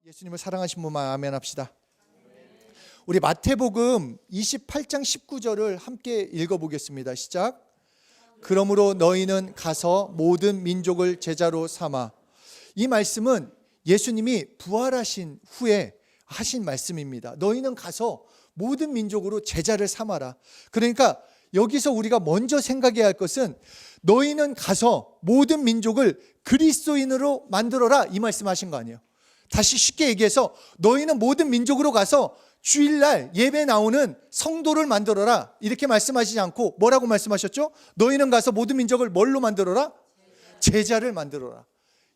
예수님을 사랑하신 분만 아멘 합시다. 우리 마태복음 28장 19절을 함께 읽어보겠습니다. 시작. 그러므로 너희는 가서 모든 민족을 제자로 삼아. 이 말씀은 예수님이 부활하신 후에 하신 말씀입니다. 너희는 가서 모든 민족으로 제자를 삼아라. 그러니까 여기서 우리가 먼저 생각해야 할 것은 너희는 가서 모든 민족을 그리스도인으로 만들어라, 이 말씀하신 거 아니에요. 다시 쉽게 얘기해서 너희는 모든 민족으로 가서 주일날 예배 나오는 성도를 만들어라, 이렇게 말씀하시지 않고 뭐라고 말씀하셨죠? 너희는 가서 모든 민족을 뭘로 만들어라? 제자를 만들어라.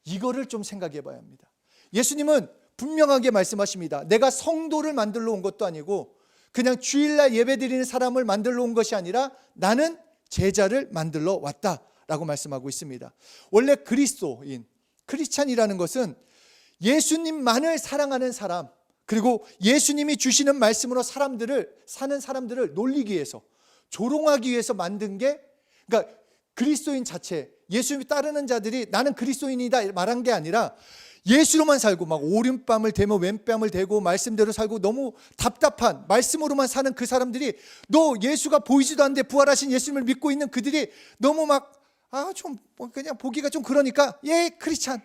이거를 좀 생각해 봐야 합니다. 예수님은 분명하게 말씀하십니다. 내가 성도를 만들러 온 것도 아니고 그냥 주일날 예배 드리는 사람을 만들러 온 것이 아니라 나는 제자를 만들러 왔다라고 말씀하고 있습니다. 원래 그리스도인, 크리스찬이라는 것은 예수님만을 사랑하는 사람, 그리고 예수님이 주시는 말씀으로 사는 사람들을 놀리기 위해서, 조롱하기 위해서 만든 게, 그러니까 그리스도인 자체, 예수님이 따르는 자들이 나는 그리스도인이다 말한 게 아니라 예수로만 살고 막 오른뺨을 대며 왼뺨을 대고 말씀대로 살고 너무 답답한 말씀으로만 사는 그 사람들이, 너 예수가 보이지도 않는데 부활하신 예수님을 믿고 있는 그들이 너무 막 좀 그냥 보기가 좀 그러니까 얘 크리스찬,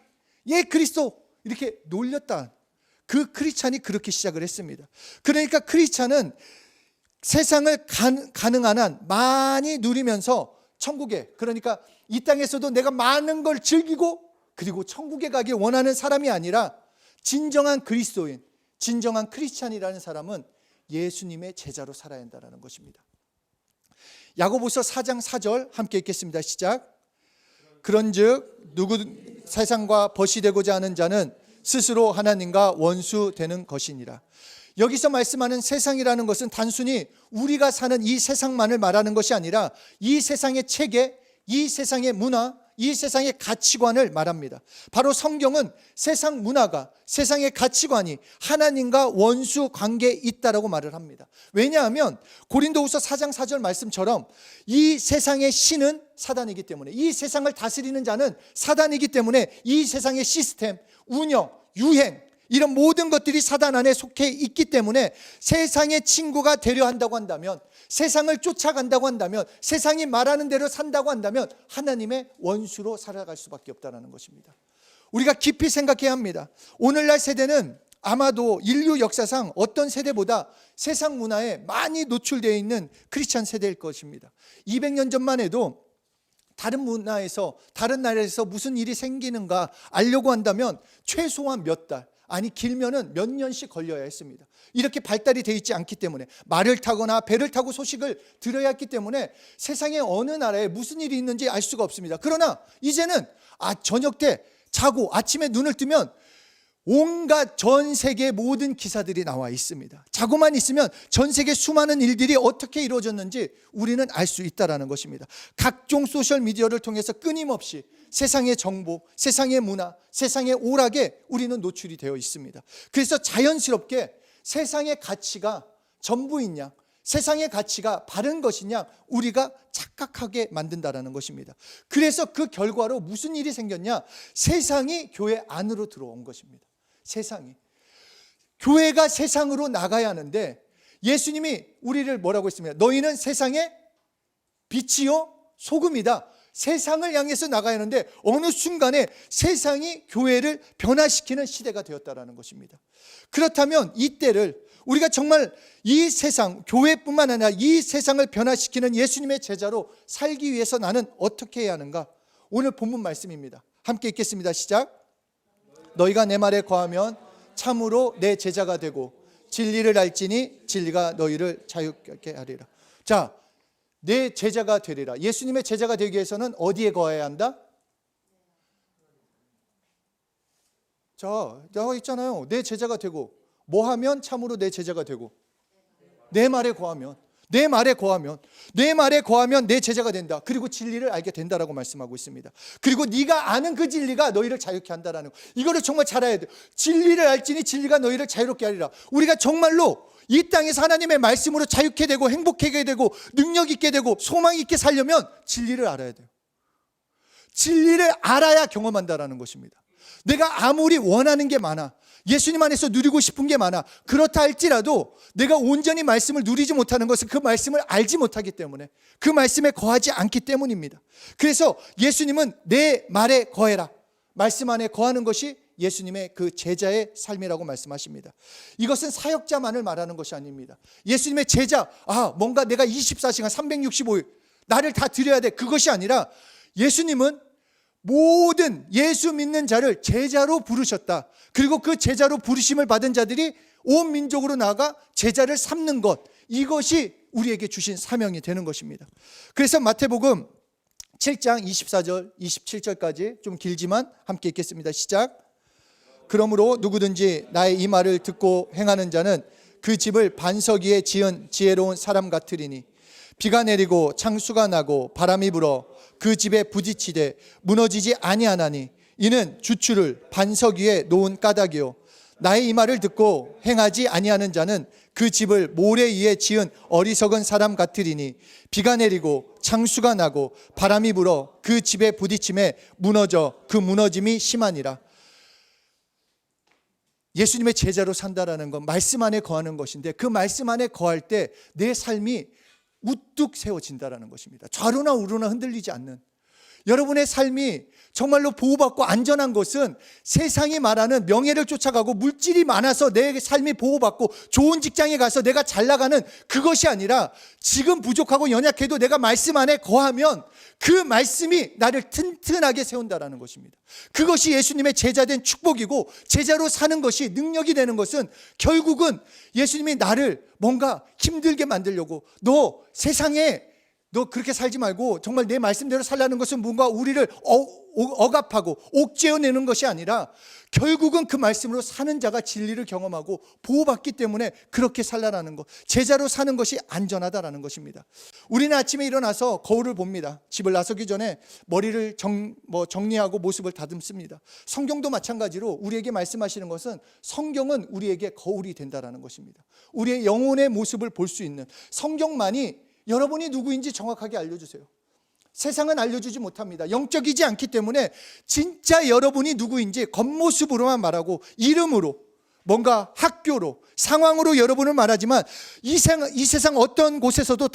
얘 그리스도, 이렇게 놀렸다. 그 크리스찬이 그렇게 시작을 했습니다. 그러니까 크리스찬은 세상을 가능한 한 많이 누리면서 천국에, 그러니까 이 땅에서도 내가 많은 걸 즐기고 그리고 천국에 가길 원하는 사람이 아니라, 진정한 그리스도인, 진정한 크리스찬이라는 사람은 예수님의 제자로 살아야 한다는 것입니다. 야고보서 4장 4절 함께 읽겠습니다. 시작. 그런즉 누구 세상과 벗이 되고자 하는 자는 스스로 하나님과 원수 되는 것이니라. 여기서 말씀하는 세상이라는 것은 단순히 우리가 사는 이 세상만을 말하는 것이 아니라 이 세상의 체계, 이 세상의 문화, 이 세상의 가치관을 말합니다. 바로 성경은 세상 문화가, 세상의 가치관이 하나님과 원수 관계에 있다라고 말을 합니다. 왜냐하면 고린도후서 4장 4절 말씀처럼 이 세상의 신은 사단이기 때문에, 이 세상을 다스리는 자는 사단이기 때문에 이 세상의 시스템, 운영, 유행, 이런 모든 것들이 사단 안에 속해 있기 때문에 세상의 친구가 되려 한다고 한다면, 세상을 쫓아간다고 한다면, 세상이 말하는 대로 산다고 한다면 하나님의 원수로 살아갈 수밖에 없다는 것입니다. 우리가 깊이 생각해야 합니다. 오늘날 세대는 아마도 인류 역사상 어떤 세대보다 세상 문화에 많이 노출되어 있는 크리스찬 세대일 것입니다. 200년 전만 해도 다른 문화에서, 다른 나라에서 무슨 일이 생기는가 알려고 한다면 최소한 몇 달, 아니 길면은 몇 년씩 걸려야 했습니다. 이렇게 발달이 되어 있지 않기 때문에, 말을 타거나 배를 타고 소식을 들어야 했기 때문에 세상의 어느 나라에 무슨 일이 있는지 알 수가 없습니다. 그러나 이제는 저녁 때 자고 아침에 눈을 뜨면 온갖 전 세계 모든 기사들이 나와 있습니다. 자고만 있으면 전 세계 수많은 일들이 어떻게 이루어졌는지 우리는 알 수 있다는 것입니다. 각종 소셜미디어를 통해서 끊임없이 세상의 정보, 세상의 문화, 세상의 오락에 우리는 노출이 되어 있습니다. 그래서 자연스럽게 세상의 가치가 전부인 양, 세상의 가치가 바른 것이냐 우리가 착각하게 만든다는 것입니다. 그래서 그 결과로 무슨 일이 생겼냐? 세상이 교회 안으로 들어온 것입니다. 세상이, 교회가 세상으로 나가야 하는데 예수님이 우리를 뭐라고 했습니까? 너희는 세상의 빛이요 소금이다. 세상을 향해서 나가야 하는데 어느 순간에 세상이 교회를 변화시키는 시대가 되었다는 것입니다. 그렇다면 이때를 우리가 정말 이 세상, 교회뿐만 아니라 이 세상을 변화시키는 예수님의 제자로 살기 위해서 나는 어떻게 해야 하는가? 오늘 본문 말씀입니다. 함께 읽겠습니다. 시작. 너희가 내 말에 거하면 참으로 내 제자가 되고 진리를 알지니 진리가 너희를 자유케 하리라. 자, 내 제자가 되리라. 예수님의 제자가 되기 위해서는 어디에 거해야 한다? 자, 나와 있잖아요. 내 제자가 되고, 뭐 하면 참으로 내 제자가 되고? 내 말에 거하면, 내 말에 거하면, 내 말에 거하면 내 제자가 된다. 그리고 진리를 알게 된다라고 말씀하고 있습니다. 그리고 네가 아는 그 진리가 너희를 자유케 한다라는 거. 이거를 정말 잘 알아야 돼요. 진리를 알지니 진리가 너희를 자유롭게 하리라. 우리가 정말로 이 땅에서 하나님의 말씀으로 자유케 되고 행복하게 되고 능력 있게 되고 소망 있게 살려면 진리를 알아야 돼요. 진리를 알아야 경험한다라는 것입니다. 내가 아무리 원하는 게 많아, 예수님 안에서 누리고 싶은 게 많아, 그렇다 할지라도 내가 온전히 말씀을 누리지 못하는 것은 그 말씀을 알지 못하기 때문에, 그 말씀에 거하지 않기 때문입니다. 그래서 예수님은 내 말에 거해라, 말씀 안에 거하는 것이 예수님의 그 제자의 삶이라고 말씀하십니다. 이것은 사역자만을 말하는 것이 아닙니다. 예수님의 제자, 뭔가 내가 24시간 365일 나를 다 드려야 돼, 그것이 아니라 예수님은 모든 예수 믿는 자를 제자로 부르셨다. 그리고 그 제자로 부르심을 받은 자들이 온 민족으로 나아가 제자를 삼는 것, 이것이 우리에게 주신 사명이 되는 것입니다. 그래서 마태복음 7장 24절 27절까지 좀 길지만 함께 읽겠습니다. 시작. 그러므로 누구든지 나의 이 말을 듣고 행하는 자는 그 집을 반석 위에 지은 지혜로운 사람 같으리니 비가 내리고 창수가 나고 바람이 불어 그 집에 부딪히되 무너지지 아니하나니 이는 주추를 반석 위에 놓은 까닭이요 나의 이 말을 듣고 행하지 아니하는 자는 그 집을 모래 위에 지은 어리석은 사람 같으리니 비가 내리고 창수가 나고 바람이 불어 그 집에 부딪힘에 무너져 그 무너짐이 심하니라. 예수님의 제자로 산다라는 건 말씀 안에 거하는 것인데, 그 말씀 안에 거할 때 내 삶이 우뚝 세워진다라는 것입니다. 좌로나 우로나 흔들리지 않는 여러분의 삶이 정말로 보호받고 안전한 것은 세상이 말하는 명예를 쫓아가고 물질이 많아서 내 삶이 보호받고 좋은 직장에 가서 내가 잘 나가는 그것이 아니라, 지금 부족하고 연약해도 내가 말씀 안에 거하면 그 말씀이 나를 튼튼하게 세운다라는 것입니다. 그것이 예수님의 제자된 축복이고, 제자로 사는 것이 능력이 되는 것은 결국은 예수님이 나를 뭔가 힘들게 만들려고, 너 세상에 너 그렇게 살지 말고 정말 내 말씀대로 살라는 것은 뭔가 우리를 억압하고 옥죄어내는 것이 아니라, 결국은 그 말씀으로 사는 자가 진리를 경험하고 보호받기 때문에 그렇게 살라라는 것, 제자로 사는 것이 안전하다라는 것입니다. 우리는 아침에 일어나서 거울을 봅니다. 집을 나서기 전에 머리를 정리하고 모습을 다듬습니다. 성경도 마찬가지로 우리에게 말씀하시는 것은, 성경은 우리에게 거울이 된다라는 것입니다. 우리의 영혼의 모습을 볼 수 있는, 성경만이 여러분이 누구인지 정확하게 알려주세요. 세상은 알려주지 못합니다. 영적이지 않기 때문에 진짜 여러분이 누구인지 겉모습으로만 말하고, 이름으로, 뭔가 학교로, 상황으로 여러분을 말하지만 이 세상 어떤 곳에서도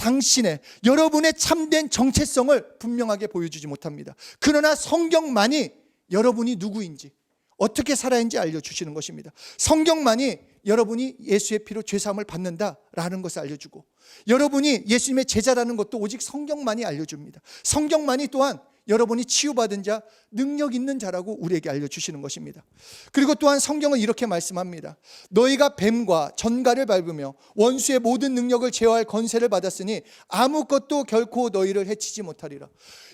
여러분의 참된 정체성을 분명하게 보여주지 못합니다. 그러나 성경만이 여러분이 누구인지, 어떻게 살아야 하는지 알려주시는 것입니다. 성경만이 여러분이 예수의 피로 죄사함을 받는다라는 것을 알려주고, 여러분이 예수님의 제자라는 것도 오직 성경만이 알려줍니다. 성경만이 또한 여러분이 치유받은 자, 능력 있는 자라고 우리에게 알려주시는 것입니다. 그리고 또한 성경은 이렇게 말씀합니다. 너희가 뱀과 전갈을 밟으며 원수의 모든 능력을 제어할 권세를 받았으니 아무것도 결코 너희를 해치지 못하리라.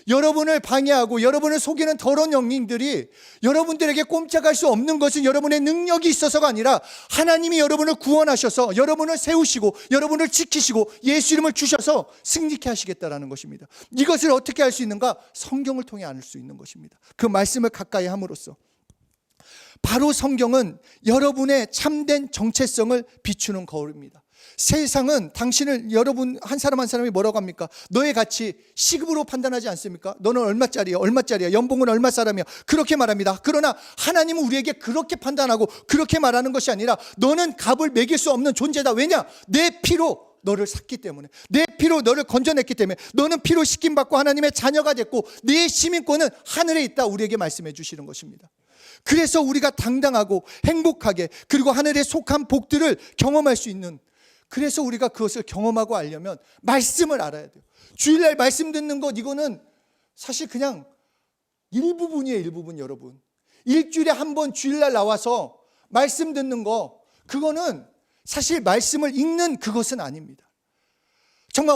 여러분을 방해하고 여러분을 속이는 더러운 영웅들이 여러분들에게 꼼짝할 수 없는 것은 여러분의 능력이 있어서가 아니라, 하나님이 여러분을 구원하셔서 여러분을 세우시고 여러분을 지키시고 예수 이름을 주셔서 승리케 하시겠다라는 것입니다. 이것을 어떻게 알 수 있는가? 성경을 통해 알 수 있는 것입니다. 그 말씀을 가까이 함으로써. 바로 성경은 여러분의 참된 정체성을 비추는 거울입니다. 세상은 여러분 한 사람 한 사람이 뭐라고 합니까? 너의 가치 시급으로 판단하지 않습니까? 너는 얼마짜리야, 연봉은 얼마 사람이야, 그렇게 말합니다. 그러나 하나님은 우리에게 그렇게 판단하고 그렇게 말하는 것이 아니라, 너는 값을 매길 수 없는 존재다. 왜냐? 내 피로 너를 샀기 때문에, 내 피로 너를 건져냈기 때문에, 너는 피로 씻김받고 하나님의 자녀가 됐고 네 시민권은 하늘에 있다, 우리에게 말씀해 주시는 것입니다. 그래서 우리가 당당하고 행복하게, 그리고 하늘에 속한 복들을 경험할 수 있는, 그래서 우리가 그것을 경험하고 알려면 말씀을 알아야 돼요. 주일날 말씀 듣는 것, 이거는 사실 그냥 일부분이에요. 일부분. 여러분, 일주일에 한 번 주일날 나와서 말씀 듣는 거, 그거는 사실 말씀을 읽는 그것은 아닙니다. 정말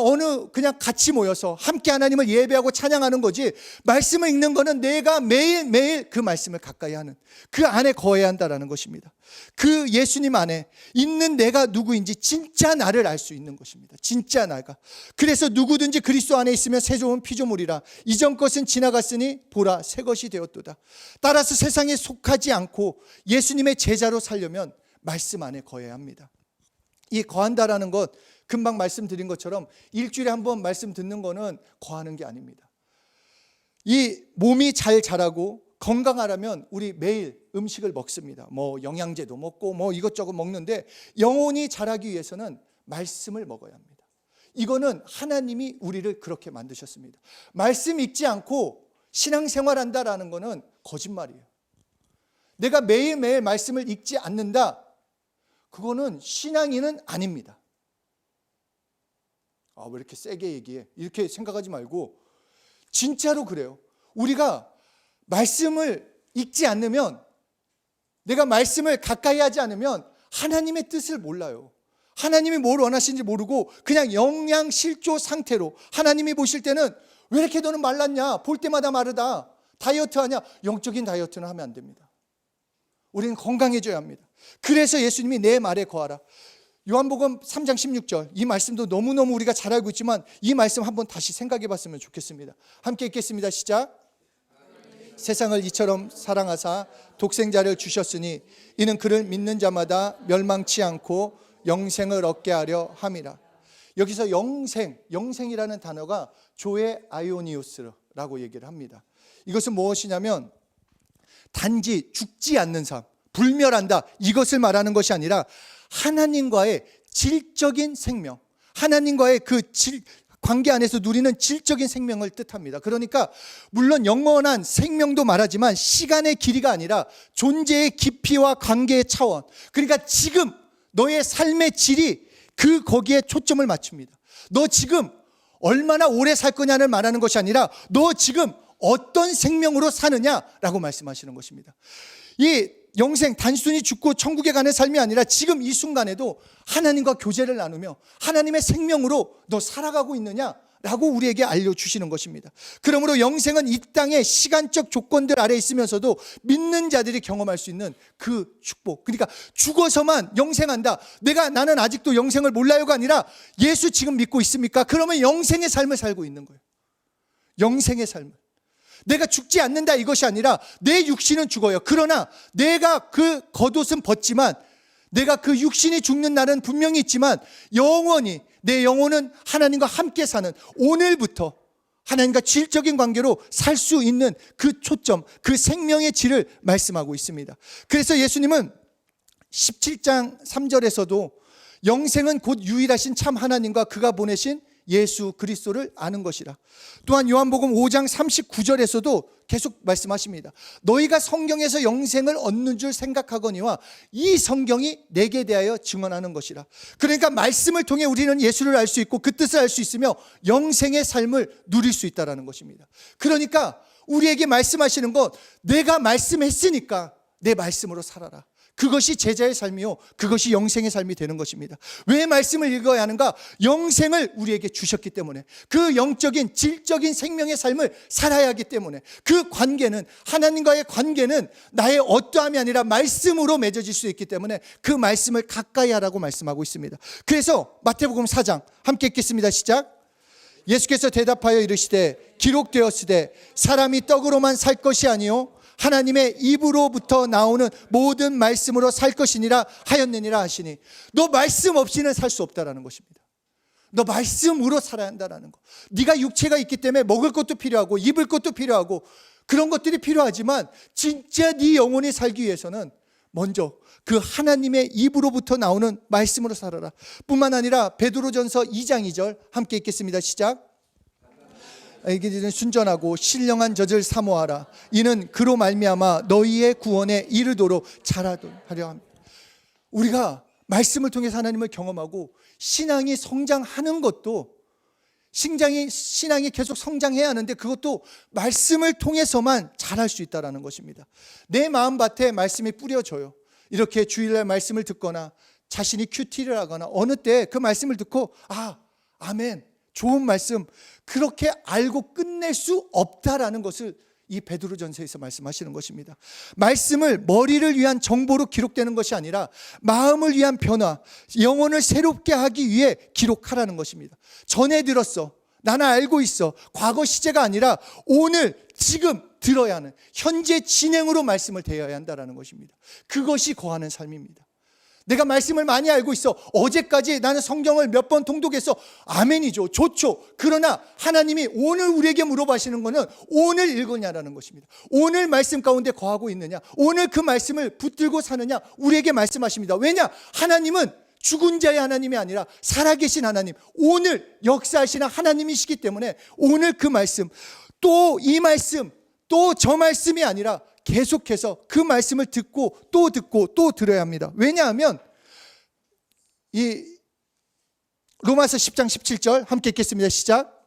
그냥 같이 모여서 함께 하나님을 예배하고 찬양하는 거지, 말씀을 읽는 거는 내가 매일매일 그 말씀을 가까이 하는, 그 안에 거해야 한다는 것입니다. 그 예수님 안에 있는 내가 누구인지 진짜 나를 알 수 있는 것입니다. 진짜 나가. 그래서 누구든지 그리스도 안에 있으면 새 좋은 피조물이라, 이전 것은 지나갔으니 보라 새 것이 되었도다. 따라서 세상에 속하지 않고 예수님의 제자로 살려면 말씀 안에 거해야 합니다. 이 거한다라는 것, 금방 말씀드린 것처럼 일주일에 한 번 말씀 듣는 거는 거하는 게 아닙니다. 이 몸이 잘 자라고 건강하려면 우리 매일 음식을 먹습니다. 뭐 영양제도 먹고 뭐 이것저것 먹는데 영혼이 자라기 위해서는 말씀을 먹어야 합니다. 이거는 하나님이 우리를 그렇게 만드셨습니다. 말씀 읽지 않고 신앙생활한다라는 거는 거짓말이에요. 내가 매일매일 말씀을 읽지 않는다, 그거는 신앙인은 아닙니다. 왜 이렇게 세게 얘기해? 이렇게 생각하지 말고 진짜로 그래요. 우리가 말씀을 읽지 않으면, 내가 말씀을 가까이 하지 않으면 하나님의 뜻을 몰라요. 하나님이 뭘 원하시는지 모르고 그냥 영양실조 상태로, 하나님이 보실 때는 왜 이렇게 너는 말랐냐, 볼 때마다 마르다, 다이어트 하냐, 영적인 다이어트는 하면 안 됩니다. 우리는 건강해져야 합니다. 그래서 예수님이 내 말에 거하라. 요한복음 3장 16절, 이 말씀도 너무너무 우리가 잘 알고 있지만 이 말씀 한번 다시 생각해 봤으면 좋겠습니다. 함께 읽겠습니다. 시작. 세상을 이처럼 사랑하사 독생자를 주셨으니 이는 그를 믿는 자마다 멸망치 않고 영생을 얻게 하려 함이라. 여기서 영생이라는 단어가 조에 아이오니우스라고 얘기를 합니다. 이것은 무엇이냐면 단지 죽지 않는 삶, 불멸한다, 이것을 말하는 것이 아니라 하나님과의 질적인 생명, 하나님과의 그 관계 안에서 누리는 질적인 생명을 뜻합니다. 그러니까 물론 영원한 생명도 말하지만 시간의 길이가 아니라 존재의 깊이와 관계의 차원, 그러니까 지금 너의 삶의 질이 거기에 초점을 맞춥니다. 너 지금 얼마나 오래 살 거냐를 말하는 것이 아니라 너 지금 어떤 생명으로 사느냐라고 말씀하시는 것입니다. 이 영생, 단순히 죽고 천국에 가는 삶이 아니라 지금 이 순간에도 하나님과 교제를 나누며 하나님의 생명으로 너 살아가고 있느냐라고 우리에게 알려주시는 것입니다. 그러므로 영생은 이 땅의 시간적 조건들 아래 있으면서도 믿는 자들이 경험할 수 있는 그 축복, 그러니까 죽어서만 영생한다, 나는 아직도 영생을 몰라요가 아니라 예수 지금 믿고 있습니까? 그러면 영생의 삶을 살고 있는 거예요. 영생의 삶을. 내가 죽지 않는다 이것이 아니라 내 육신은 죽어요. 그러나 내가 그 겉옷은 벗지만, 내가 그 육신이 죽는 날은 분명히 있지만 영원히 내 영혼은 하나님과 함께 사는, 오늘부터 하나님과 질적인 관계로 살 수 있는 그 초점, 그 생명의 질을 말씀하고 있습니다. 그래서 예수님은 17장 3절에서도 영생은 곧 유일하신 참 하나님과 그가 보내신 예수 그리스도를 아는 것이라. 또한 요한복음 5장 39절에서도 계속 말씀하십니다. 너희가 성경에서 영생을 얻는 줄 생각하거니와 이 성경이 내게 대하여 증언하는 것이라. 그러니까 말씀을 통해 우리는 예수를 알 수 있고 그 뜻을 알 수 있으며 영생의 삶을 누릴 수 있다는 것입니다. 그러니까 우리에게 말씀하시는 것, 내가 말씀했으니까 내 말씀으로 살아라. 그것이 제자의 삶이요, 그것이 영생의 삶이 되는 것입니다. 왜 말씀을 읽어야 하는가? 영생을 우리에게 주셨기 때문에, 그 영적인 질적인 생명의 삶을 살아야 하기 때문에, 그 관계는, 하나님과의 관계는 나의 어떠함이 아니라 말씀으로 맺어질 수 있기 때문에 그 말씀을 가까이 하라고 말씀하고 있습니다. 그래서 마태복음 4장 함께 읽겠습니다. 시작. 예수께서 대답하여 이르시되 기록되었으되 사람이 떡으로만 살 것이 아니요 하나님의 입으로부터 나오는 모든 말씀으로 살 것이니라 하였느니라 하시니, 너 말씀 없이는 살 수 없다라는 것입니다. 너 말씀으로 살아야 한다는 거. 네가 육체가 있기 때문에 먹을 것도 필요하고 입을 것도 필요하고 그런 것들이 필요하지만 진짜 네 영혼이 살기 위해서는 먼저 그 하나님의 입으로부터 나오는 말씀으로 살아라. 뿐만 아니라 베드로전서 2장 2절 함께 읽겠습니다. 시작. 이는 순전하고 신령한 젖을 사모하라. 이는 그로 말미암아 너희의 구원에 이르도록 자라도록 하려 합니다. 우리가 말씀을 통해서 하나님을 경험하고 신앙이 성장하는 것도, 신앙이 계속 성장해야 하는데 그것도 말씀을 통해서만 자랄 수 있다는 것입니다. 내 마음밭에 말씀이 뿌려져요. 이렇게 주일날 말씀을 듣거나 자신이 큐티를 하거나 어느 때 그 말씀을 듣고 아멘, 좋은 말씀, 그렇게 알고 끝낼 수 없다라는 것을 이 베드로전서에서 말씀하시는 것입니다. 말씀을 머리를 위한 정보로 기록되는 것이 아니라 마음을 위한 변화, 영혼을 새롭게 하기 위해 기록하라는 것입니다. 전에 들었어, 나는 알고 있어, 과거 시제가 아니라 오늘 지금 들어야 하는 현재 진행으로 말씀을 대해야 한다는 것입니다. 그것이 거하는 삶입니다. 내가 말씀을 많이 알고 있어. 어제까지 나는 성경을 몇 번 통독했어. 아멘이죠. 좋죠. 그러나 하나님이 오늘 우리에게 물어보시는 것은 오늘 읽으냐라는 것입니다. 오늘 말씀 가운데 거하고 있느냐, 오늘 그 말씀을 붙들고 사느냐, 우리에게 말씀하십니다. 왜냐? 하나님은 죽은 자의 하나님이 아니라 살아계신 하나님, 오늘 역사하시는 하나님이시기 때문에 오늘 그 말씀, 또 이 말씀, 또 저 말씀이 아니라 계속해서 그 말씀을 듣고 또 들어야 합니다. 왜냐하면 이 로마서 10장 17절 함께 읽겠습니다. 시작.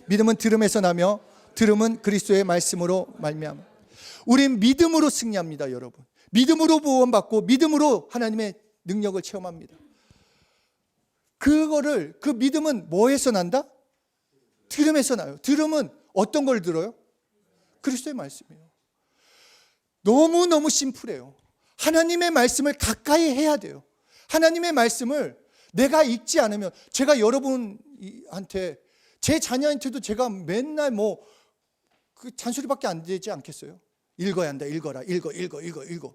믿음은 들음에서 나며 들음은 그리스도의 말씀으로 말미암아. 우린 믿음으로 승리합니다, 여러분. 믿음으로 구원받고 믿음으로 하나님의 능력을 체험합니다. 그 믿음은 뭐에서 난다? 들음에서 나요. 들음은 어떤 걸 들어요? 그리스도의 말씀이에요. 너무너무 심플해요. 하나님의 말씀을 가까이 해야 돼요. 하나님의 말씀을 내가 읽지 않으면, 제가 여러분한테, 제 자녀한테도 제가 맨날 그 잔소리밖에 안 되지 않겠어요? 읽어야 한다, 읽어라, 읽어.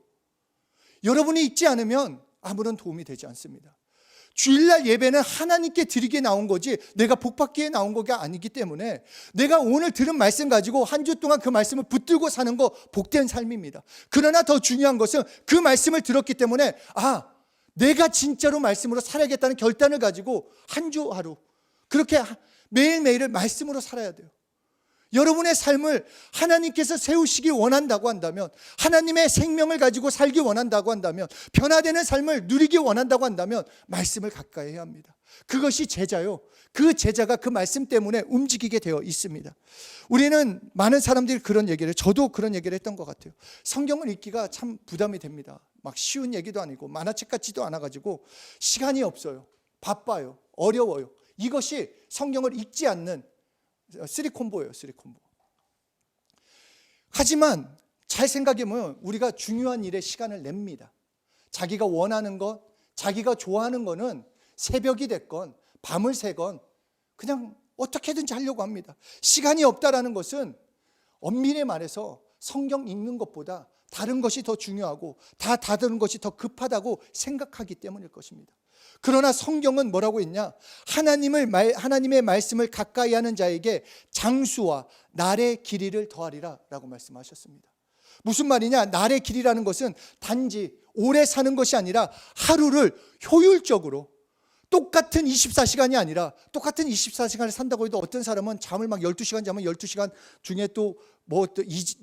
여러분이 읽지 않으면 아무런 도움이 되지 않습니다. 주일날 예배는 하나님께 드리게 나온 거지 내가 복받기에 나온 거가 아니기 때문에 내가 오늘 들은 말씀 가지고 한 주 동안 그 말씀을 붙들고 사는 거 복된 삶입니다. 그러나 더 중요한 것은 그 말씀을 들었기 때문에 내가 진짜로 말씀으로 살아야겠다는 결단을 가지고 한 주 하루 그렇게 매일매일을 말씀으로 살아야 돼요. 여러분의 삶을 하나님께서 세우시기 원한다고 한다면, 하나님의 생명을 가지고 살기 원한다고 한다면, 변화되는 삶을 누리기 원한다고 한다면 말씀을 가까이 해야 합니다. 그것이 제자요. 그 제자가 그 말씀 때문에 움직이게 되어 있습니다. 우리는 많은 사람들이 그런 얘기를, 저도 그런 얘기를 했던 것 같아요. 성경을 읽기가 참 부담이 됩니다. 막 쉬운 얘기도 아니고 만화책 같지도 않아가지고 시간이 없어요. 바빠요. 어려워요. 이것이 성경을 읽지 않는 3콤보예요. 3콤보. 하지만 잘 생각해보면 우리가 중요한 일에 시간을 냅니다. 자기가 원하는 것, 자기가 좋아하는 거는 새벽이 됐건 밤을 새건 그냥 어떻게든지 하려고 합니다. 시간이 없다라는 것은 엄밀히 말해서 성경 읽는 것보다 다른 것이 더 중요하고 다른 것이 더 급하다고 생각하기 때문일 것입니다. 그러나 성경은 뭐라고 했냐? 하나님의 말씀을 가까이 하는 자에게 장수와 날의 길이를 더하리라 라고 말씀하셨습니다. 무슨 말이냐? 날의 길이라는 것은 단지 오래 사는 것이 아니라 하루를 효율적으로, 똑같은 24시간이 아니라, 똑같은 24시간을 산다고 해도 어떤 사람은 잠을 막 12시간 자면 12시간 중에 또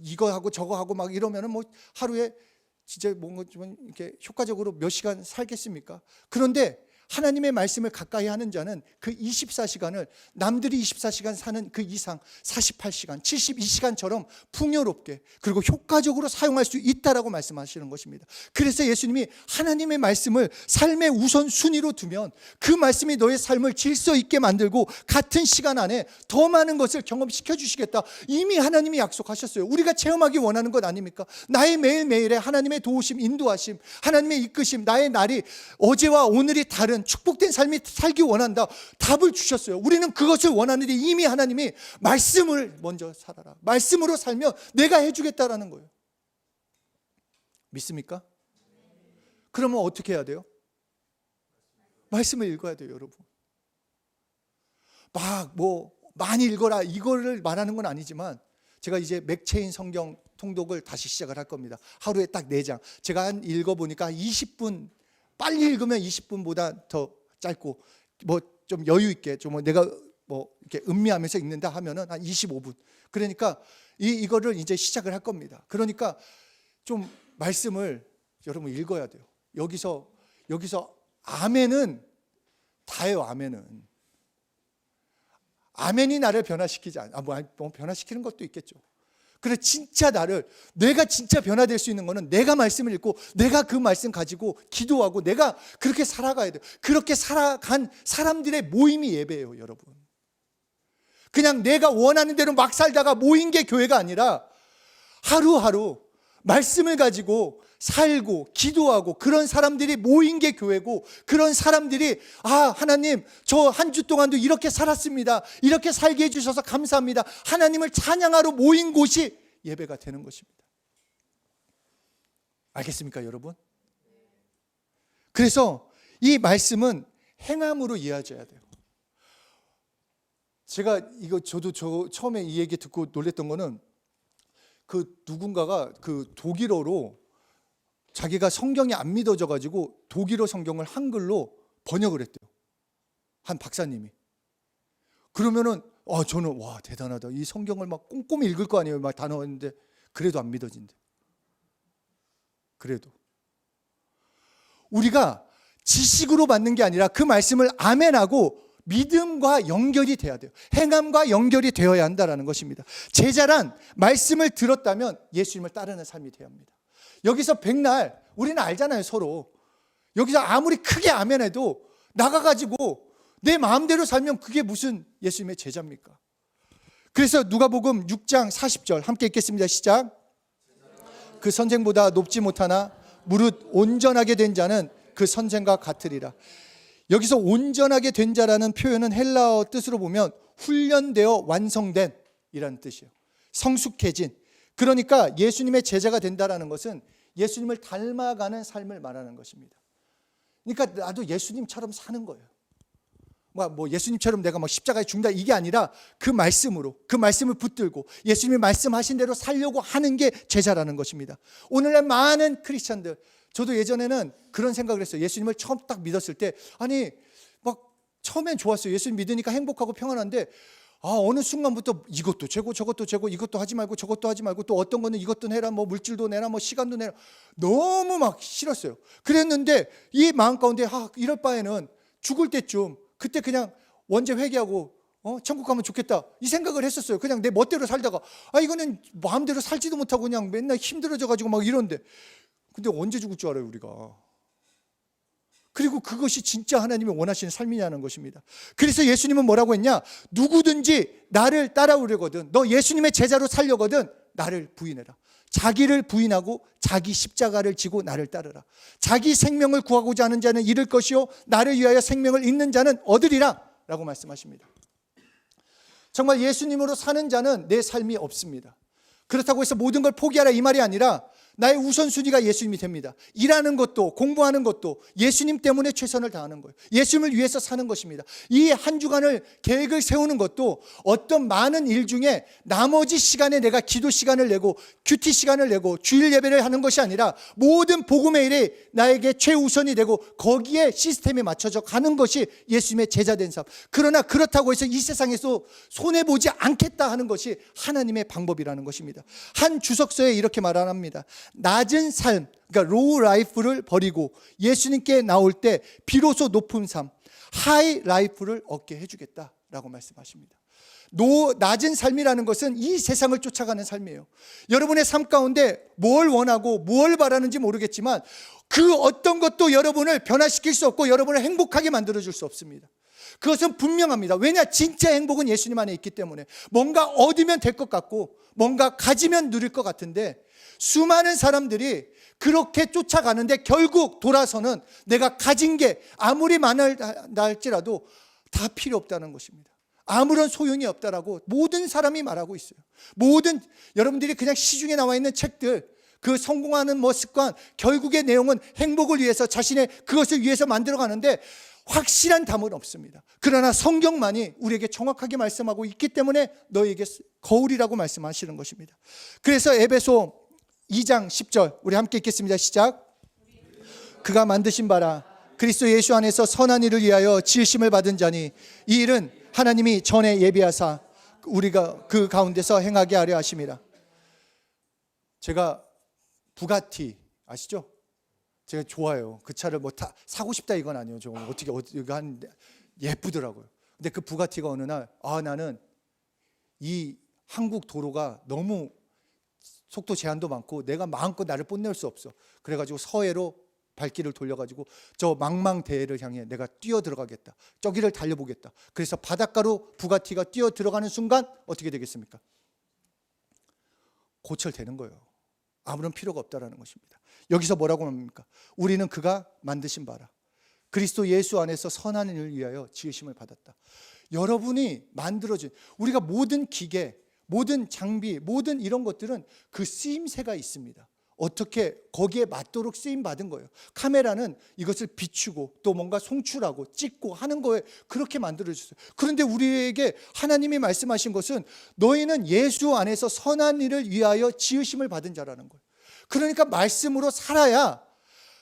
이거 하고 저거 하고 막 이러면은 하루에 진짜 뭔가 좀 이렇게 효과적으로 몇 시간 살겠습니까? 그런데 하나님의 말씀을 가까이 하는 자는 그 24시간을 남들이 24시간 사는 그 이상 48시간, 72시간처럼 풍요롭게 그리고 효과적으로 사용할 수 있다라고 말씀하시는 것입니다. 그래서 예수님이 하나님의 말씀을 삶의 우선순위로 두면 그 말씀이 너의 삶을 질서 있게 만들고 같은 시간 안에 더 많은 것을 경험시켜 주시겠다. 이미 하나님이 약속하셨어요. 우리가 체험하기 원하는 것 아닙니까? 나의 매일매일에 하나님의 도우심, 인도하심, 하나님의 이끄심, 나의 날이 어제와 오늘이 다른 축복된 삶이 살기 원한다. 답을 주셨어요. 우리는 그것을 원하는데 이미 하나님이 말씀을 먼저 살아라. 말씀으로 살면 내가 해주겠다라는 거예요. 믿습니까? 그러면 어떻게 해야 돼요? 말씀을 읽어야 돼요, 여러분. 많이 읽어라 이거를 말하는 건 아니지만 제가 이제 맥체인 성경 통독을 다시 시작을 할 겁니다. 하루에 딱 4장. 제가 읽어보니까 20분, 빨리 읽으면 20분보다 더 짧고 좀 여유 있게 좀 내가 이렇게 음미하면서 읽는다 하면은 한 25분. 그러니까 이거를 이제 시작을 할 겁니다. 그러니까 좀 말씀을 여러분 읽어야 돼요. 여기서 아멘은 다예요. 아멘이 나를 변화시키지 않아. 변화시키는 것도 있겠죠. 그래 진짜 내가 진짜 변화될 수 있는 거는 내가 말씀을 읽고 내가 그 말씀 가지고 기도하고 내가 그렇게 살아가야 돼요. 그렇게 살아간 사람들의 모임이 예배예요, 여러분. 그냥 내가 원하는 대로 막 살다가 모인 게 교회가 아니라 하루하루 말씀을 가지고 살고 기도하고 그런 사람들이 모인 게 교회고, 그런 사람들이 하나님 저 한 주 동안도 이렇게 살았습니다. 이렇게 살게 해주셔서 감사합니다. 하나님을 찬양하러 모인 곳이 예배가 되는 것입니다. 알겠습니까, 여러분? 그래서 이 말씀은 행함으로 이어져야 돼요. 제가 저도 처음에 이 얘기 듣고 놀랬던 거는 누군가가 독일어로 자기가 성경이 안 믿어져 가지고 독일어 성경을 한글로 번역을 했대요. 한 박사님이. 그러면은 저는 와 대단하다. 이 성경을 막 꼼꼼히 읽을 거 아니에요. 막 단어인데 그래도 안 믿어진대. 그래도 우리가 지식으로 받는 게 아니라 그 말씀을 아멘하고 믿음과 연결이 돼야 돼요. 행함과 연결이 되어야 한다는 것입니다. 제자란 말씀을 들었다면 예수님을 따르는 삶이 되어야 합니다. 여기서 백날 우리는 알잖아요, 서로. 여기서 아무리 크게 아멘해도 나가가지고 내 마음대로 살면 그게 무슨 예수님의 제자입니까? 그래서 누가복음 6장 40절 함께 읽겠습니다. 시작. 그 선생보다 높지 못하나 무릇 온전하게 된 자는 그 선생과 같으리라. 여기서 온전하게 된 자라는 표현은 헬라어 뜻으로 보면 훈련되어 완성된 이라는 뜻이에요. 성숙해진. 그러니까 예수님의 제자가 된다는 것은 예수님을 닮아가는 삶을 말하는 것입니다. 그러니까 나도 예수님처럼 사는 거예요. 뭐 예수님처럼 내가 십자가에 죽는다 이게 아니라 그 말씀으로, 그 말씀을 붙들고 예수님이 말씀하신 대로 살려고 하는 게 제자라는 것입니다. 오늘날 많은 크리스찬들, 저도 예전에는 그런 생각을 했어요. 예수님을 처음 딱 믿었을 때 처음엔 좋았어요. 예수님 믿으니까 행복하고 평안한데 어느 순간부터 이것도 죄고 저것도 죄고 이것도 하지 말고 저것도 하지 말고 또 어떤 거는 이것도 내라 물질도 내라 시간도 내라 너무 싫었어요. 그랬는데 이 마음 가운데 이럴 바에는 죽을 때쯤 그때 그냥 원죄 회개하고 천국 가면 좋겠다 이 생각을 했었어요. 그냥 내 멋대로 살다가 이거는 마음대로 살지도 못하고 그냥 맨날 힘들어져 가지고 이런데 근데 언제 죽을 줄 알아요 우리가. 그리고 그것이 진짜 하나님이 원하시는 삶이냐는 것입니다. 그래서 예수님은 뭐라고 했냐? 누구든지 나를 따라오려거든, 너 예수님의 제자로 살려거든 나를 부인해라. 자기를 부인하고 자기 십자가를 지고 나를 따르라. 자기 생명을 구하고자 하는 자는 잃을 것이요 나를 위하여 생명을 잃는 자는 얻으리라 라고 말씀하십니다. 정말 예수님으로 사는 자는 내 삶이 없습니다. 그렇다고 해서 모든 걸 포기하라 이 말이 아니라 나의 우선순위가 예수님이 됩니다. 일하는 것도 공부하는 것도 예수님 때문에 최선을 다하는 거예요. 예수님을 위해서 사는 것입니다. 이 한 주간을 계획을 세우는 것도 어떤 많은 일 중에 나머지 시간에 내가 기도 시간을 내고 큐티 시간을 내고 주일 예배를 하는 것이 아니라 모든 복음의 일이 나에게 최우선이 되고 거기에 시스템이 맞춰져 가는 것이 예수님의 제자된 삶. 그러나 그렇다고 해서 이 세상에서 손해보지 않겠다 하는 것이 하나님의 방법이라는 것입니다. 한 주석서에 이렇게 말합니다. 낮은 삶, 그러니까 로우 라이프를 버리고 예수님께 나올 때 비로소 높은 삶, 하이 라이프를 얻게 해주겠다라고 말씀하십니다. 낮은 삶이라는 것은 이 세상을 쫓아가는 삶이에요. 여러분의 삶 가운데 뭘 원하고 뭘 바라는지 모르겠지만 그 어떤 것도 여러분을 변화시킬 수 없고 여러분을 행복하게 만들어줄 수 없습니다. 그것은 분명합니다. 왜냐? 진짜 행복은 예수님 안에 있기 때문에 뭔가 얻으면 될 것 같고 뭔가 가지면 누릴 것 같은데 수많은 사람들이 그렇게 쫓아가는데 결국 돌아서는 내가 가진 게 아무리 많을다 할지라도 다 필요 없다는 것입니다. 아무런 소용이 없다라고 모든 사람이 말하고 있어요. 여러분들이 그냥 시중에 나와 있는 책들, 그 성공하는 습관, 결국의 내용은 행복을 위해서 자신의 그것을 위해서 만들어가는데 확실한 답은 없습니다. 그러나 성경만이 우리에게 정확하게 말씀하고 있기 때문에 너에게 거울이라고 말씀하시는 것입니다. 그래서 에베소 2장 10절 우리 함께 읽겠습니다. 시작. 그가 만드신 바라 그리스도 예수 안에서 선한 일을 위하여 지으심을 받은 자니 이 일은 하나님이 전에 예비하사 우리가 그 가운데서 행하게 하려 하심이라. 제가 부가티 아시죠? 제가 좋아요. 그 차를 사고 싶다 이건 아니에요. 저 어떻게 하는데 예쁘더라고요. 근데 그 부가티가 어느 날 나는 이 한국 도로가 너무 속도 제한도 많고 내가 마음껏 나를 뽐낼 수 없어. 그래가지고 서해로 발길을 돌려가지고 저 망망대해를 향해 내가 뛰어 들어가겠다. 저기를 달려보겠다. 그래서 바닷가로 부가티가 뛰어 들어가는 순간 어떻게 되겠습니까? 고철되는 거예요. 아무런 필요가 없다라는 것입니다. 여기서 뭐라고 합니까? 우리는 그가 만드신 바라 그리스도 예수 안에서 선한 일을 위하여 지으심을 받았다. 여러분이 만들어진 우리가 모든 기계, 모든 장비, 모든 이런 것들은 그 쓰임새가 있습니다. 어떻게 거기에 맞도록 쓰임 받은 거예요. 카메라는 이것을 비추고 또 뭔가 송출하고 찍고 하는 거에 그렇게 만들어 주셨어요. 그런데 우리에게 하나님이 말씀하신 것은 너희는 예수 안에서 선한 일을 위하여 지으심을 받은 자라는 거예요. 그러니까 말씀으로 살아야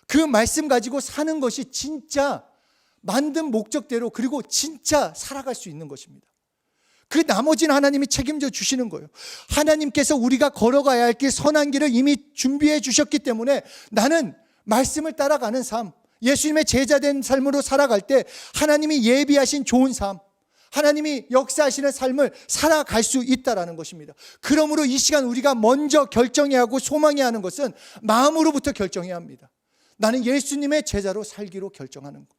그 말씀 가지고 사는 것이 진짜 만든 목적대로 그리고 진짜 살아갈 수 있는 것입니다. 그 나머지는 하나님이 책임져 주시는 거예요. 하나님께서 우리가 걸어가야 할 길, 선한 길을 이미 준비해 주셨기 때문에 나는 말씀을 따라가는 삶, 예수님의 제자된 삶으로 살아갈 때 하나님이 예비하신 좋은 삶, 하나님이 역사하시는 삶을 살아갈 수 있다는 것입니다. 그러므로 이 시간 우리가 먼저 결정해야 하고 소망해야 하는 것은 마음으로부터 결정해야 합니다. 나는 예수님의 제자로 살기로 결정하는 것.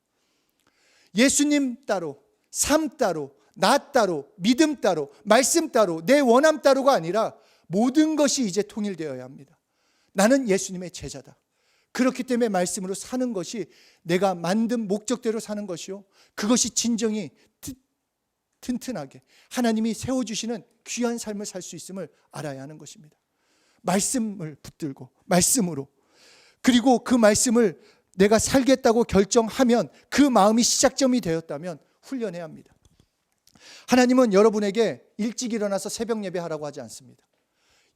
예수님 따로, 삶 따로, 나 따로, 믿음 따로, 말씀 따로, 내 원함 따로가 아니라 모든 것이 이제 통일되어야 합니다. 나는 예수님의 제자다. 그렇기 때문에 말씀으로 사는 것이 내가 만든 목적대로 사는 것이요, 그것이 진정이 튼튼하게 하나님이 세워주시는 귀한 삶을 살 수 있음을 알아야 하는 것입니다. 말씀을 붙들고 말씀으로, 그리고 그 말씀을 내가 살겠다고 결정하면 그 마음이 시작점이 되었다면 훈련해야 합니다. 하나님은 여러분에게 일찍 일어나서 새벽 예배하라고 하지 않습니다.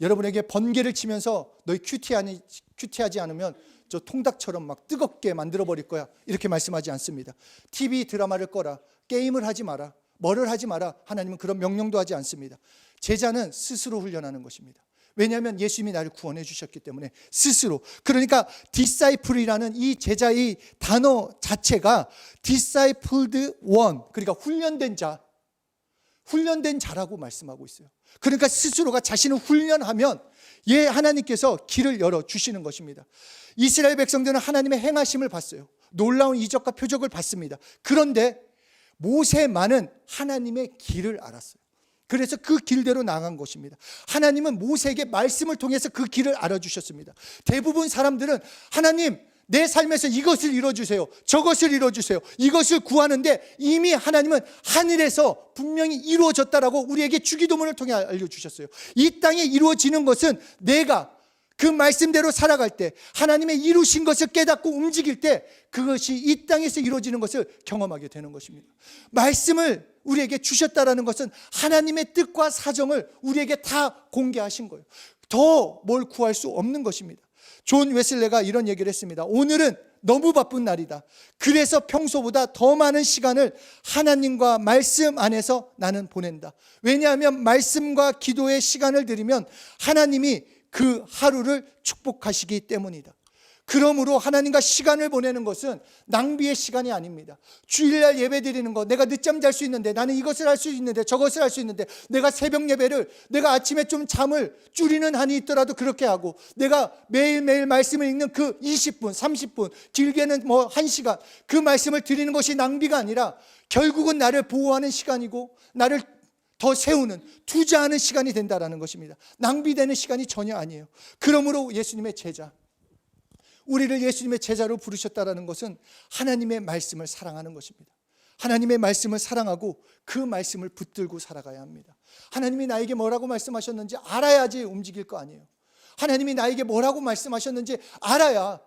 여러분에게 번개를 치면서 너희 큐티하지 않으면 저 통닭처럼 막 뜨겁게 만들어버릴 거야, 이렇게 말씀하지 않습니다. TV 드라마를 꺼라, 게임을 하지 마라, 뭐를 하지 마라, 하나님은 그런 명령도 하지 않습니다. 제자는 스스로 훈련하는 것입니다. 왜냐하면 예수님이 나를 구원해 주셨기 때문에 스스로. 그러니까 disciple이라는 이 제자의 단어 자체가 discipled one, 그러니까 훈련된 자, 훈련된 자라고 말씀하고 있어요. 그러니까 스스로가 자신을 훈련하면 하나님께서 길을 열어주시는 것입니다. 이스라엘 백성들은 하나님의 행하심을 봤어요. 놀라운 이적과 표적을 봤습니다. 그런데 모세만은 하나님의 길을 알았어요. 그래서 그 길대로 나간 것입니다. 하나님은 모세에게 말씀을 통해서 그 길을 알아주셨습니다. 대부분 사람들은 하나님, 내 삶에서 이것을 이뤄주세요, 저것을 이뤄주세요, 이것을 구하는데 이미 하나님은 하늘에서 분명히 이루어졌다라고 우리에게 주기도문을 통해 알려주셨어요. 이 땅에 이루어지는 것은 내가 그 말씀대로 살아갈 때, 하나님의 이루신 것을 깨닫고 움직일 때 그것이 이 땅에서 이루어지는 것을 경험하게 되는 것입니다. 말씀을 우리에게 주셨다라는 것은 하나님의 뜻과 사정을 우리에게 다 공개하신 거예요. 더 뭘 구할 수 없는 것입니다. 존 웨슬레가 이런 얘기를 했습니다. 오늘은 너무 바쁜 날이다. 그래서 평소보다 더 많은 시간을 하나님과 말씀 안에서 나는 보낸다. 왜냐하면 말씀과 기도의 시간을 드리면 하나님이 그 하루를 축복하시기 때문이다. 그러므로 하나님과 시간을 보내는 것은 낭비의 시간이 아닙니다. 주일날 예배 드리는 것, 내가 늦잠 잘 수 있는데, 나는 이것을 할 수 있는데 저것을 할 수 있는데, 내가 새벽 예배를 내가 아침에 좀 잠을 줄이는 한이 있더라도 그렇게 하고, 내가 매일매일 말씀을 읽는 그 20분, 30분, 길게는 1시간 그 말씀을 드리는 것이 낭비가 아니라 결국은 나를 보호하는 시간이고 나를 더 세우는, 투자하는 시간이 된다라는 것입니다. 낭비되는 시간이 전혀 아니에요. 그러므로 예수님의 제자, 우리를 예수님의 제자로 부르셨다라는 것은 하나님의 말씀을 사랑하는 것입니다. 하나님의 말씀을 사랑하고 그 말씀을 붙들고 살아가야 합니다. 하나님이 나에게 뭐라고 말씀하셨는지 알아야지 움직일 거 아니에요. 하나님이 나에게 뭐라고 말씀하셨는지 알아야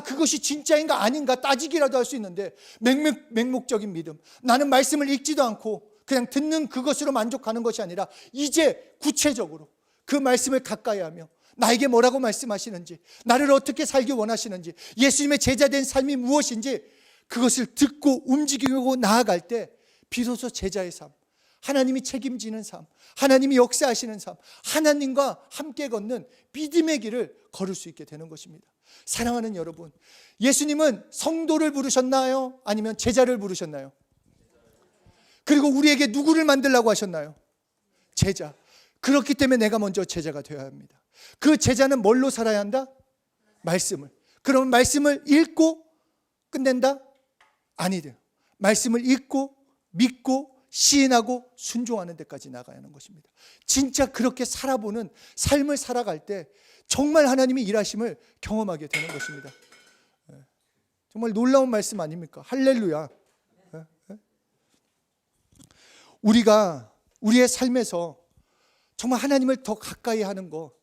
그것이 진짜인가 아닌가 따지기라도 할 수 있는데, 맹목적인 믿음, 나는 말씀을 읽지도 않고 그냥 듣는 그것으로 만족하는 것이 아니라 이제 구체적으로 그 말씀을 가까이 하며 나에게 뭐라고 말씀하시는지, 나를 어떻게 살기 원하시는지, 예수님의 제자된 삶이 무엇인지 그것을 듣고 움직이고 나아갈 때 비로소 제자의 삶, 하나님이 책임지는 삶, 하나님이 역사하시는 삶, 하나님과 함께 걷는 믿음의 길을 걸을 수 있게 되는 것입니다. 사랑하는 여러분, 예수님은 성도를 부르셨나요? 아니면 제자를 부르셨나요? 그리고 우리에게 누구를 만들라고 하셨나요? 제자. 그렇기 때문에 내가 먼저 제자가 되어야 합니다. 그 제자는 뭘로 살아야 한다? 말씀을. 그러면 말씀을 읽고 끝낸다? 아니돼요. 말씀을 읽고 믿고 시인하고 순종하는 데까지 나가야 하는 것입니다. 진짜 그렇게 살아보는 삶을 살아갈 때 정말 하나님이 일하심을 경험하게 되는 것입니다. 정말 놀라운 말씀 아닙니까? 할렐루야. 우리가 우리의 삶에서 정말 하나님을 더 가까이 하는 거,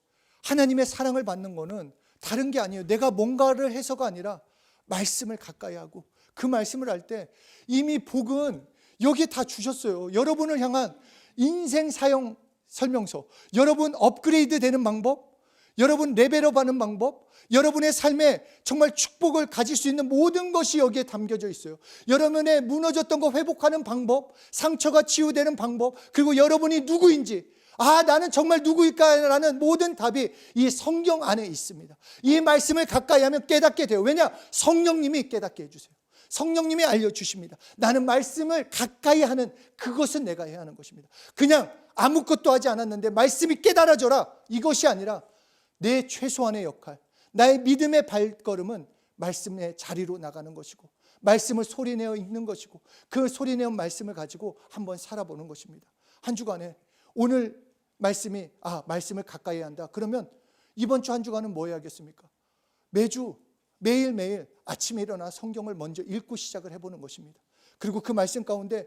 하나님의 사랑을 받는 거는 다른 게 아니에요. 내가 뭔가를 해서가 아니라 말씀을 가까이 하고 그 말씀을 할 때 이미 복은 여기에 다 주셨어요. 여러분을 향한 인생 사용 설명서, 여러분 업그레이드 되는 방법, 여러분 레벨업 하는 방법, 여러분의 삶에 정말 축복을 가질 수 있는 모든 것이 여기에 담겨져 있어요. 여러분의 무너졌던 거 회복하는 방법, 상처가 치유되는 방법, 그리고 여러분이 누구인지, 나는 정말 누구일까라는 모든 답이 이 성경 안에 있습니다. 이 말씀을 가까이 하면 깨닫게 돼요. 왜냐? 성령님이 깨닫게 해주세요. 성령님이 알려주십니다. 나는 말씀을 가까이 하는 그것은 내가 해야 하는 것입니다. 그냥 아무것도 하지 않았는데 말씀이 깨달아져라, 이것이 아니라 내 최소한의 역할, 나의 믿음의 발걸음은 말씀의 자리로 나가는 것이고, 말씀을 소리내어 읽는 것이고, 그 소리내어 말씀을 가지고 한번 살아보는 것입니다. 한 주간에 오늘 말씀이 말씀을 가까이 한다. 그러면 이번 주 한 주간은 뭐 해야겠습니까? 매일매일 아침에 일어나 성경을 먼저 읽고 시작을 해보는 것입니다. 그리고 그 말씀 가운데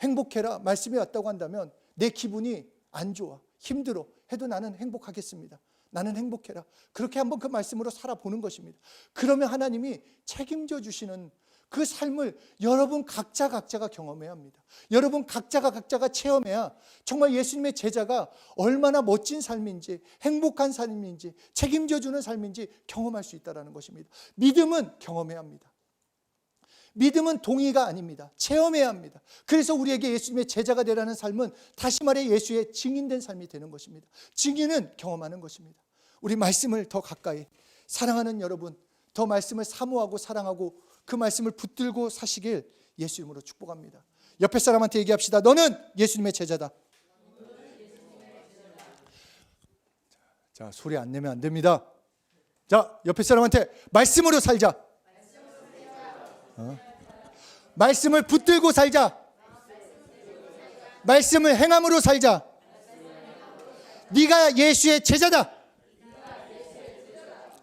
행복해라 말씀이 왔다고 한다면 내 기분이 안 좋아, 힘들어 해도 나는 행복하겠습니다. 나는 행복해라. 그렇게 한번 그 말씀으로 살아보는 것입니다. 그러면 하나님이 책임져 주시는 그 삶을 여러분 각자가 경험해야 합니다. 여러분 각자가 체험해야 정말 예수님의 제자가 얼마나 멋진 삶인지, 행복한 삶인지, 책임져 주는 삶인지 경험할 수 있다는 것입니다. 믿음은 경험해야 합니다. 믿음은 동의가 아닙니다. 체험해야 합니다. 그래서 우리에게 예수님의 제자가 되라는 삶은 다시 말해 예수의 증인된 삶이 되는 것입니다. 증인은 경험하는 것입니다. 우리 말씀을 더 가까이, 사랑하는 여러분, 더 말씀을 사모하고 사랑하고 그 말씀을 붙들고 사시길 예수 이름으로 축복합니다. 옆에 사람한테 얘기합시다. 너는 예수님의 제자다. 자, 소리 안 내면 안 됩니다. 자, 옆에 사람한테 말씀으로 살자. 말씀을 붙들고 살자. 말씀을 행함으로 살자. 네가 예수의 제자다.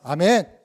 아멘.